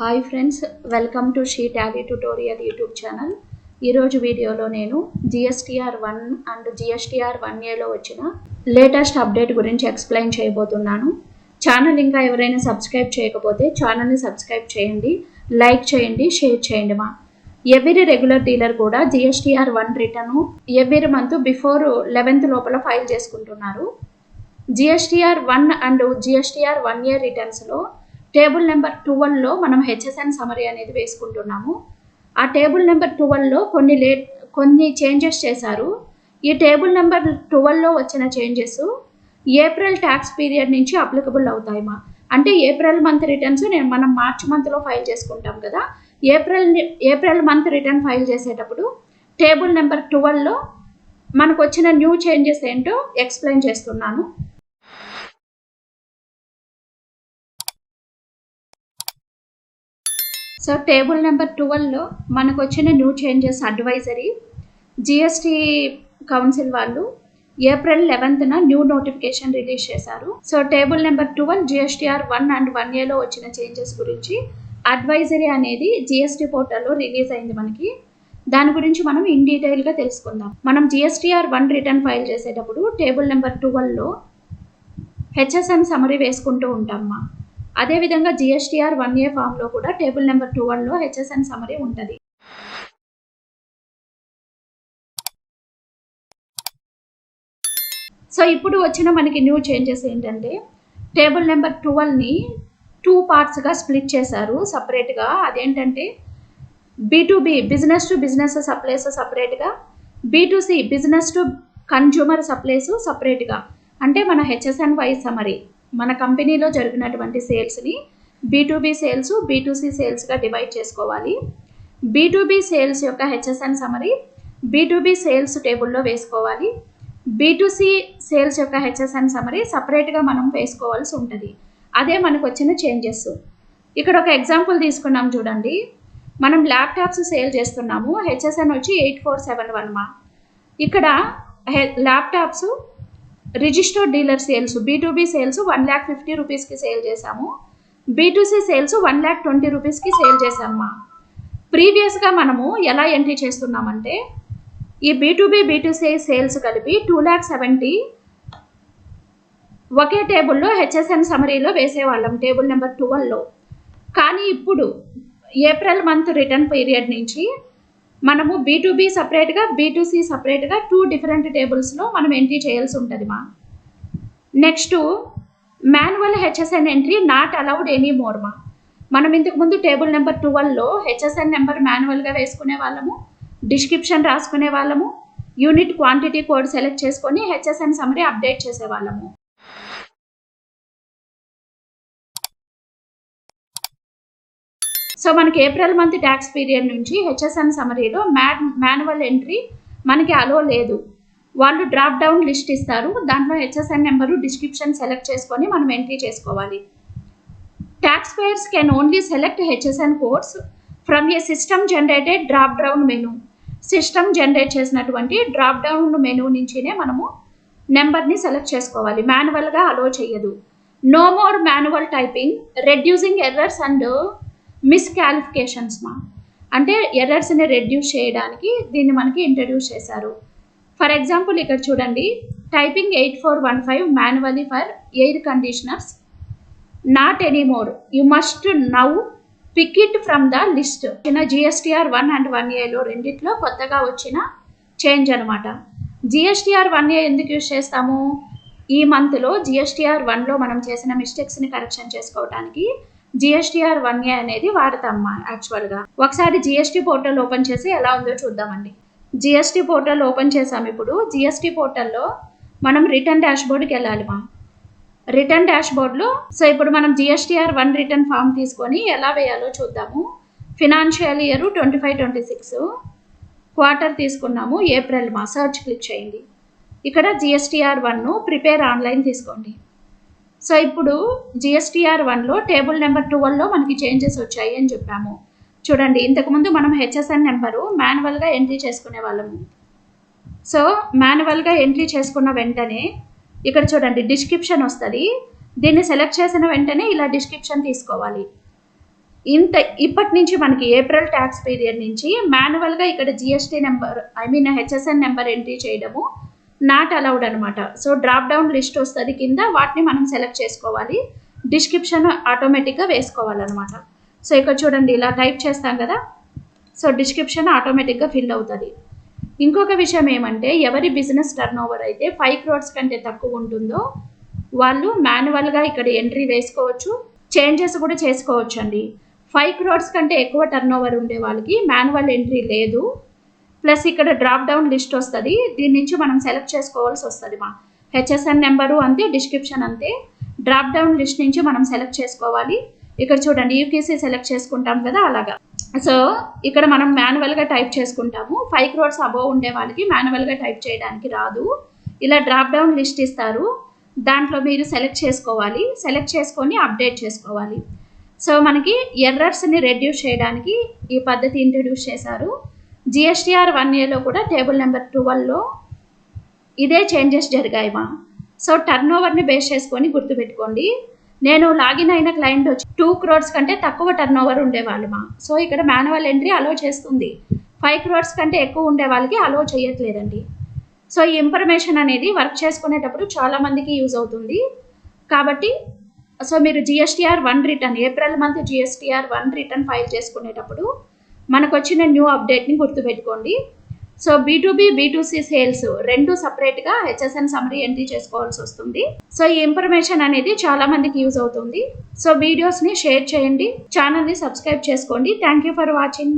Hi friends, welcome to she Tally tutorial YouTube channel. ఈరోజు వీడియోలో నేను జిఎస్టీఆర్ 1 అండ్ జిఎస్టీఆర్ 1ఏలో వచ్చిన లేటెస్ట్ అప్డేట్ గురించి ఎక్స్ప్లెయిన్ చేయబోతున్నాను. ఛానల్ ఇంకా ఎవరైనా సబ్స్క్రైబ్ చేయకపోతే ఛానల్ని సబ్స్క్రైబ్ చేయండి, లైక్ చేయండి, షేర్ చేయండి. ఎవ్రీ రెగ్యులర్ డీలర్ కూడా GSTR 1 return every month before 11th లోపల ఫైల్ చేసుకుంటున్నారు. జిఎస్టీఆర్ 1 అండ్ జిఎస్టీఆర్ 1ఏ రిటర్న్స్లో టేబుల్ నెంబర్ 12లో మనం హెచ్ఎస్ఎన్ సమరీ అనేది వేసుకుంటున్నాము. ఆ టేబుల్ నెంబర్ 12లో కొన్ని చేంజెస్ చేశారు. ఈ టేబుల్ నెంబర్ 12లో వచ్చిన చేంజెస్ ఏప్రిల్ ట్యాక్స్ పీరియడ్ నుంచి అప్లికబుల్ అవుతాయి. అంటే ఏప్రిల్ మంత్ రిటర్న్స్ మనం మార్చ్ మంత్లో ఫైల్ చేసుకుంటాం కదా. ఏప్రిల్ మంత్ రిటర్న్ ఫైల్ చేసేటప్పుడు టేబుల్ నెంబర్ 12లో మనకు వచ్చిన న్యూ చేంజెస్ ఏంటో ఎక్స్ప్లెయిన్ చేస్తున్నాను. సో టేబుల్ నెంబర్ 12లో మనకు వచ్చిన new changes advisory GST council వాళ్ళు April 11th new notification release చేశారు. So table number 12 GSTR 1 and 1ఏలో వచ్చిన చేంజెస్ గురించి అడ్వైజరీ అనేది జిఎస్టీ పోర్టల్లో రిలీజ్ అయింది. మనకి దాని గురించి మనం ఇన్ డీటెయిల్గా తెలుసుకుందాం. మనం జిఎస్టీఆర్ 1 రిటర్న్ ఫైల్ చేసేటప్పుడు టేబుల్ నెంబర్ 12లో హెచ్ఎస్ఎన్ సమరీ వేసుకుంటూ ఉంటామా. అదేవిధంగా జిఎస్టీఆర్ 1ఏ ఫామ్లో కూడా టేబుల్ నెంబర్ 12లో హెచ్ఎస్ఎన్ సమరీ ఉంటుంది. సో ఇప్పుడు వచ్చిన మనకి న్యూ చేంజెస్ ఏంటంటే టేబుల్ నెంబర్ 12ని 2 పార్ట్స్గా స్ప్లిట్ చేశారు సపరేట్గా. అదేంటంటే B2B business to business supplies సపరేట్గా, B2C business to consumer supplies సపరేట్గా. అంటే మన హెచ్ఎస్ఎన్ వైజ్ సమరీ మన కంపెనీలో జరిగినటువంటి సేల్స్ని B2B సేల్స్, B2C సేల్స్గా డివైడ్ చేసుకోవాలి. B2B సేల్స్ యొక్క హెచ్ఎస్ఎన్ సమరీ B2B సేల్స్ టేబుల్లో వేసుకోవాలి. B2C సేల్స్ యొక్క హెచ్ఎస్ఎన్ సమరీ సపరేట్గా మనం వేసుకోవాల్సి ఉంటుంది. అదే మనకు వచ్చిన చేంజెస్. ఇక్కడ ఒక ఎగ్జాంపుల్ తీసుకున్నాం చూడండి. మనం ల్యాప్టాప్స్ సేల్ చేస్తున్నాము, హెచ్ఎస్ఎన్ వచ్చి 8471. ఇక్కడ laptops registered dealer sales B2B sales 1,50,000 రూపీస్కి సేల్ చేసాము, B2C సేల్స్ 1,20,000 రూపీస్కి సేల్ చేసామా. ప్రీవియస్గా మనము ఎలా ఎంట్రీ చేస్తున్నామంటే ఈ B2B B2C సేల్స్ కలిపి 2,70,000 ఒకే టేబుల్లో హెచ్ఎస్ఎన్ సమరీలో వేసేవాళ్ళం టేబుల్ నెంబర్ 12లో. కానీ ఇప్పుడు ఏప్రిల్ మంత్ రిటర్న్ పీరియడ్ నుంచి మనము B2B సపరేట్గా, B2C సపరేట్గా 2 డిఫరెంట్ టేబుల్స్లో మనం ఎంట్రీ చేయాల్సి ఉంటుంది. Next manual HSN entry not allowed any more. మనం ఇంతకుముందు టేబుల్ నెంబర్ 12లో హెచ్ఎస్ఎన్ నెంబర్ మాన్యువల్గా వేసుకునే వాళ్ళము, డిస్క్రిప్షన్ రాసుకునే వాళ్ళము, యూనిట్ క్వాంటిటీ కోడ్ సెలెక్ట్ చేసుకొని హెచ్ఎస్ఎన్ సమరీ అప్డేట్ చేసేవాళ్ళము. సో మనకి ఏప్రిల్ మంత్ ట్యాక్స్ పీరియడ్ నుంచి హెచ్ఎస్ఎన్ సమరీలో మాన్యువల్ ఎంట్రీ మనకి అలో లేదు. వాళ్ళు డ్రాప్ డౌన్ లిస్ట్ ఇస్తారు, దాంట్లో హెచ్ఎస్ఎన్ నెంబరు, డిస్క్రిప్షన్ సెలెక్ట్ చేసుకొని మనం ఎంట్రీ చేసుకోవాలి. Tax payers can only select HSN codes from a system generated drop down menu. System generate చేసినటువంటి డ్రాప్ డౌన్ మెనూ నుంచినే మనము నెంబర్ని సెలెక్ట్ చేసుకోవాలి, మాన్యువల్గా అలో చేయదు. No more manual typing, reducing errors and misclassifications. అంటే ఎర్రర్స్ని రెడ్యూస్ చేయడానికి దీన్ని మనకి ఇంట్రడ్యూస్ చేశారు. ఫర్ ఎగ్జాంపుల్ ఇక్కడ చూడండి, typing 8415 manually for air conditioners not anymore, you must now pick it from the list. GSTR 1 and 1ఏలో రెండిట్లో కొత్తగా వచ్చిన చేంజ్ అనమాట. జిఎస్టీఆర్ 1ఏ ఎందుకు యూజ్ చేస్తాము? ఈ మంత్లో జిఎస్టీఆర్ 1లో మనం చేసిన మిస్టేక్స్ని కరెక్షన్ చేసుకోవడానికి జిఎస్టీఆర్ 1ఏ అనేది వాడతామ్మా. యాక్చువల్గా ఒకసారి జిఎస్టీ పోర్టల్ ఓపెన్ చేసి ఎలా ఉందో చూద్దామండి. జిఎస్టీ పోర్టల్ ఓపెన్ చేసాము. ఇప్పుడు జిఎస్టీ పోర్టల్లో మనం రిటర్న్ డాష్బోర్డ్కి వెళ్ళాలి. రిటర్న్ డాష్బోర్డ్లో సో ఇప్పుడు మనం జిఎస్టీఆర్ 1 రిటర్న్ ఫామ్ తీసుకొని ఎలా వేయాలో చూద్దాము. ఫినాన్షియల్ ఇయర్ 25-26 క్వార్టర్ తీసుకున్నాము, ఏప్రిల్. సర్చ్ క్లిక్ చేయండి. ఇక్కడ జిఎస్టీఆర్ 1 ప్రిపేర్ ఆన్లైన్ తీసుకోండి. సో ఇప్పుడు జిఎస్టీఆర్ 1లో టేబుల్ నెంబర్ 12లో మనకి చేంజెస్ వచ్చాయి అని చెప్పాము. చూడండి, ఇంతకుముందు మనం హెచ్ఎస్ఎన్ నెంబరు మాన్యువల్గా ఎంట్రీ చేసుకునే వాళ్ళము. సో మాన్యువల్గా ఎంట్రీ చేసుకున్న వెంటనే ఇక్కడ చూడండి డిస్క్రిప్షన్ వస్తుంది. దీన్ని సెలెక్ట్ చేసిన వెంటనే ఇలా డిస్క్రిప్షన్ తీసుకోవాలి. ఇప్పటి నుంచి మనకి ఏప్రిల్ ట్యాక్స్ పీరియడ్ నుంచి మాన్యువల్గా ఇక్కడ GST number HSN number entry చేయడము నాట్ అలౌడ్ అనమాట. సో డ్రాప్ డౌన్ లిస్ట్ వస్తుంది కింద, వాటిని మనం సెలెక్ట్ చేసుకోవాలి, డిస్క్రిప్షన్ ఆటోమేటిక్గా వేసుకోవాలన్నమాట. సో ఇక్కడ చూడండి ఇలా టైప్ చేస్తాం కదా, సో డిస్క్రిప్షన్ ఆటోమేటిక్గా ఫిల్ అవుతుంది. ఇంకొక విషయం ఏమంటే ఎవరి బిజినెస్ టర్న్ ఓవర్ అయితే 5 crores కంటే తక్కువ ఉంటుందో వాళ్ళు మాన్యువల్గా ఇక్కడ ఎంట్రీ వేసుకోవచ్చు, చేంజెస్ కూడా చేసుకోవచ్చు అండి. 5 crores కంటే ఎక్కువ టర్న్ ఓవర్ ఉండే వాళ్ళకి మాన్యువల్ ఎంట్రీ లేదు. ప్లస్ ఇక్కడ డ్రాప్ డౌన్ లిస్ట్ వస్తుంది, దీని నుంచి మనం సెలెక్ట్ చేసుకోవాల్సి వస్తుంది. మా హెచ్ఎస్ఎన్ నెంబరు అంతే, డిస్క్రిప్షన్ అంతే. డ్రాప్ డౌన్ లిస్ట్ నుంచి మనం సెలెక్ట్ చేసుకోవాలి. ఇక్కడ చూడండి యూకేసీ సెలెక్ట్ చేసుకుంటాం కదా అలాగా. సో ఇక్కడ మనం మాన్యువల్గా టైప్ చేసుకుంటాము. 5 crores అబోవ్ ఉండే వాళ్ళకి మాన్యువల్గా టైప్ చేయడానికి రాదు. ఇలా డ్రాప్ డౌన్ లిస్ట్ ఇస్తారు, దాంట్లో మీరు సెలెక్ట్ చేసుకోవాలి, సెలెక్ట్ చేసుకొని అప్డేట్ చేసుకోవాలి. సో మనకి ఎర్రర్స్ని రెడ్యూస్ చేయడానికి ఈ పద్ధతి ఇంట్రడ్యూస్ చేశారు. జిఎస్టీఆర్ 1A కూడా టేబుల్ నెంబర్ 12లో ఇదే చేంజెస్ జరిగాయి మా. సో టర్న్ ఓవర్ని బేస్ చేసుకొని గుర్తుపెట్టుకోండి. నేను లాగిన్ అయిన క్లయింట్ వచ్చి 2 crores కంటే తక్కువ టర్న్ ఓవర్ ఉండేవాళ్ళు మా. సో ఇక్కడ మాన్యువల్ ఎంట్రీ అలో చేస్తుంది, 5 crores కంటే ఎక్కువ ఉండే వాళ్ళకి అలో చేయట్లేదండి. సో ఈ ఇన్ఫర్మేషన్ అనేది వర్క్ చేసుకునేటప్పుడు చాలామందికి యూజ్ అవుతుంది. కాబట్టి సో మీరు GSTR 1 return April month GSTR 1 return file చేసుకునేటప్పుడు మనకు వచ్చిన న్యూ అప్డేట్ని గుర్తుపెట్టుకోండి. సో B2B B2C సేల్స్ రెండు సపరేట్గా హెచ్ఎస్ఎన్ సమ్మరీ ఎంట్రీ చేసుకోవాల్సి వస్తుంది. సో ఈ ఇన్ఫర్మేషన్ అనేది చాలా మందికి యూజ్ అవుతుంది. సో వీడియోస్ని షేర్ చేయండి, ఛానల్ని సబ్స్క్రైబ్ చేసుకోండి. Thank you for watching.